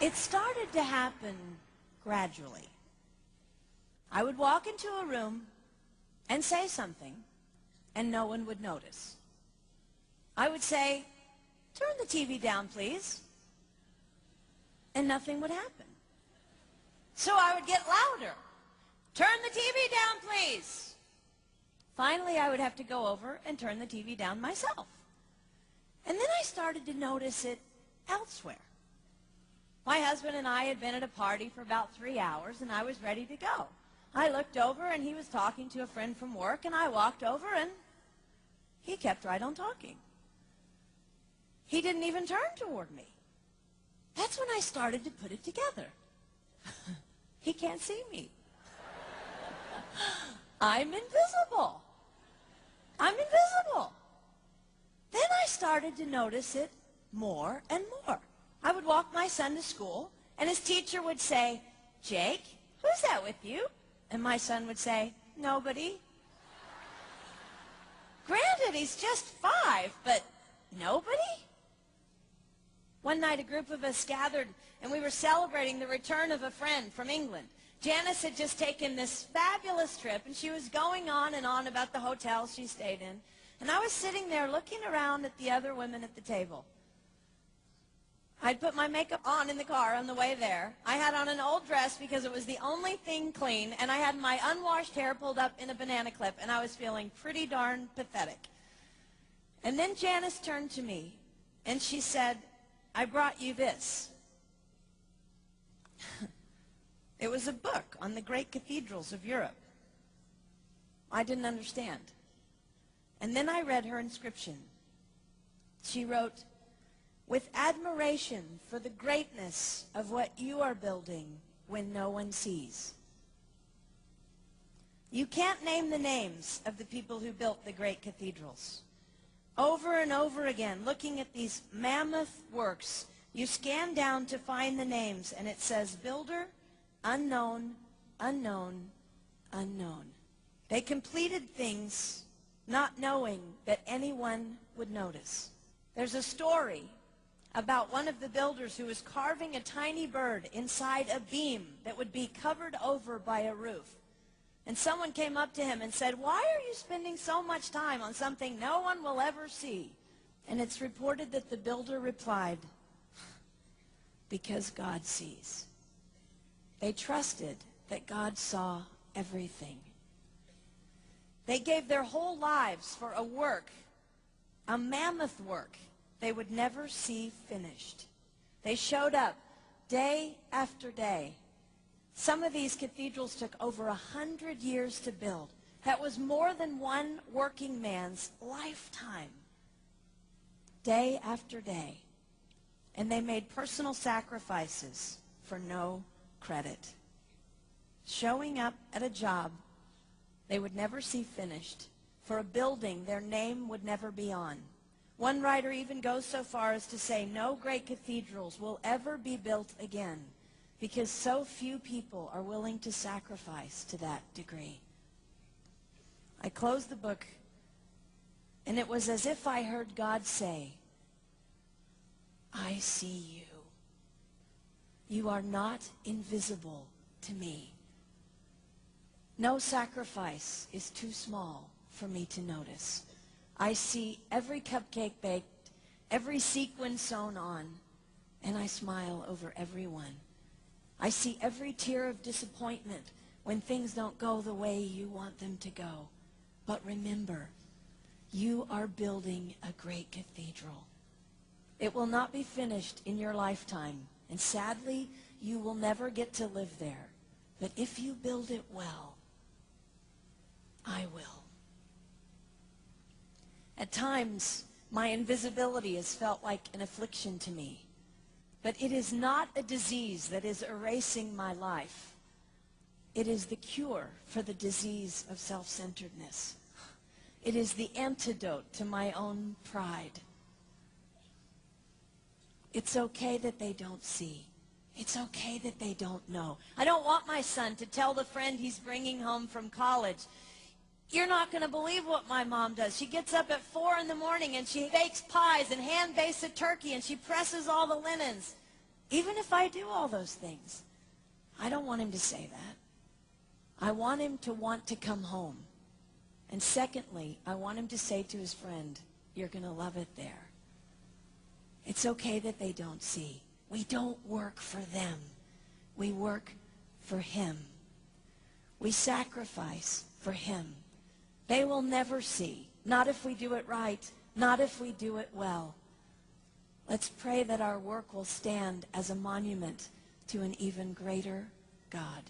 It started to happen gradually. I would walk into a room and say something, and no one would notice. I would say, "Turn the TV down, please," and nothing would happen. So I would get louder. "Turn the TV down, please." Finally, I would have to go over and turn the TV down myself. And then I started to notice it elsewhere. My husband and I had been at a party for about 3 hours, and I was ready to go. I looked over, and he was talking to a friend from work, and I walked over, and he kept right on talking. He didn't even turn toward me. That's when I started to put it together. He can't see me. I'm invisible. I'm invisible. Then I started to notice it more and more. I would walk my son to school, and his teacher would say, "Jake, who's that with you?" And my son would say, "Nobody." Granted, he's just 5, but nobody? One night, a group of us gathered, and we were celebrating the return of a friend from England. Janice had just taken this fabulous trip, and she was going on and on about the hotel she stayed in. And I was sitting there looking around at the other women at the table. I'd put my makeup on in the car on the way there. I had on an old dress because it was the only thing clean, and I had my unwashed hair pulled up in a banana clip, and I was feeling pretty darn pathetic. And then Janice turned to me, and she said, "I brought you this." It was a book on the great cathedrals of Europe. I didn't understand. And then I read her inscription. She wrote, "With admiration for the greatness of what you are building when no one sees." You can't name the names of the people who built the great cathedrals. Over and over again, looking at these mammoth works, you scan down to find the names, and it says, "Builder, unknown, unknown, unknown." They completed things not knowing that anyone would notice. There's a story about one of the builders who was carving a tiny bird inside a beam that would be covered over by a roof. And someone came up to him and said, "Why are you spending so much time on something no one will ever see?" And it's reported that the builder replied, "Because God sees." They trusted that God saw everything. They gave their whole lives for a work, a mammoth work they would never see finished. They showed up day after day. Some of these cathedrals took over 100 years to build. That was more than one working man's lifetime. Day after day. And they made personal sacrifices for no credit. Showing up at a job they would never see finished, for a building their name would never be on. One writer even goes so far as to say no great cathedrals will ever be built again because so few people are willing to sacrifice to that degree. I closed the book, and it was as if I heard God say, "I see you. You are not invisible to me. No sacrifice is too small for me to notice. I see every cupcake baked, every sequin sewn on, and I smile over every one. I see every tear of disappointment when things don't go the way you want them to go. But remember, you are building a great cathedral. It will not be finished in your lifetime, and sadly, you will never get to live there. But if you build it well, I will." At times, my invisibility has felt like an affliction to me. But it is not a disease that is erasing my life. It is the cure for the disease of self-centeredness. It is the antidote to my own pride. It's okay that they don't see. It's okay that they don't know. I don't want my son to tell the friend he's bringing home from college, "You're not going to believe what my mom does. She gets up at 4 in the morning and she bakes pies and hand-bastes a turkey and she presses all the linens." Even if I do all those things, I don't want him to say that. I want him to want to come home. And secondly, I want him to say to his friend, you're going to love it there. It's okay that they don't see. We don't work for them. We work for him. We sacrifice for him. They will never see. Not if we do it right. Not if we do it well. Let's pray that our work will stand as a monument to an even greater God.